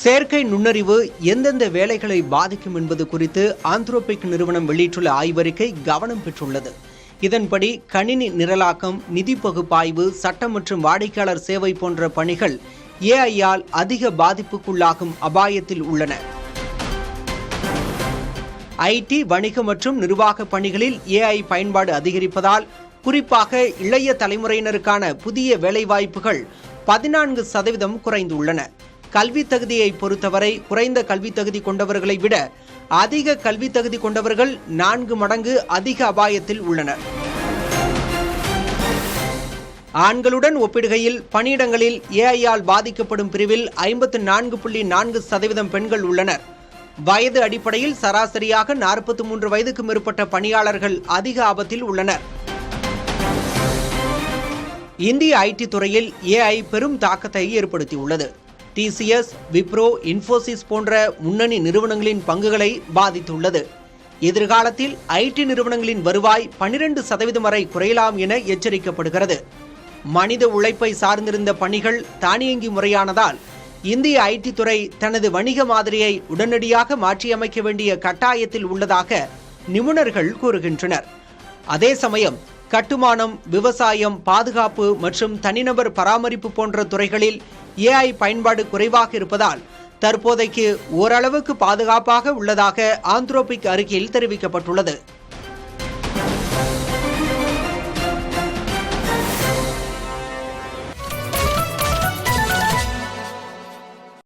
செயற்கை நுண்ணறிவு எந்தெந்த வேலைகளை பாதிக்கும் என்பது குறித்து ஆந்த்ரோபிக் நிறுவனம் வெளியிட்டுள்ள ஆய்வறிக்கை கவனம் பெற்றுள்ளது. இதன்படி கணினி நிரலாக்கம், நிதி பகுப்பாய்வு, சட்டம் மற்றும் வாடிக்கையாளர் சேவை போன்ற பணிகள் ஏஐயால் அதிக பாதிப்புக்குள்ளாகும் அபாயத்தில் உள்ளன. ஐடி, வணிக மற்றும் நிர்வாக பணிகளில் ஏஐ பயன்பாடு அதிகரிப்பதால் குறிப்பாக இளைய தலைமுறையினருக்கான புதிய வேலைவாய்ப்புகள் 14% குறைந்துள்ளன. கல்வி தகுதியை பொறுத்தவரை குறைந்த கல்வி தகுதி கொண்டவர்களை விட அதிக கல்வி தகுதி கொண்டவர்கள் 4 மடங்கு அதிக அபாயத்தில் உள்ளனர். ஆண்களுடன் ஒப்பிடுகையில் பணியிடங்களில் ஏஐயால் பாதிக்கப்படும் பிரிவில் 54.4% பெண்கள் உள்ளனர். வயது அடிப்படையில் சராசரியாக 43 வயதுக்கு மேற்பட்ட பணியாளர்கள் அதிக ஆபத்தில் உள்ளனர். இந்திய ஐடி துறையில் ஏஐ பெரும் தாக்கத்தை ஏற்படுத்தியுள்ளது. டிசிஎஸ், விப்ரோ, இன்ஃபோசிஸ் போன்ற முன்னணி நிறுவனங்களின் பங்குகளை பாதித்துள்ளது. எதிர்காலத்தில் ஐடி நிறுவனங்களின் வருவாய் 12% வரை குறையலாம் என எச்சரிக்கப்படுகிறது. மனித உழைப்பை சார்ந்திருந்த பணிகள் தானியங்கி முறையானதால் இந்திய ஐடி துறை தனது வணிக மாதிரியை உடனடியாக மாற்றியமைக்க வேண்டிய கட்டாயத்தில் உள்ளதாக நிபுணர்கள் கூறுகின்றனர். அதே சமயம் கட்டுமானம், விவசாயம், பாதுகாப்பு மற்றும் தனிநபர் பராமரிப்பு போன்ற துறைகளில் ஏஐ பயன்பாடு குறைவாக இருப்பதால் தற்போதைக்கு ஓரளவுக்கு பாதுகாப்பாக உள்ளதாக ஆந்த்ரோபிக் அறிக்கையில் தெரிவிக்கப்பட்டுள்ளது.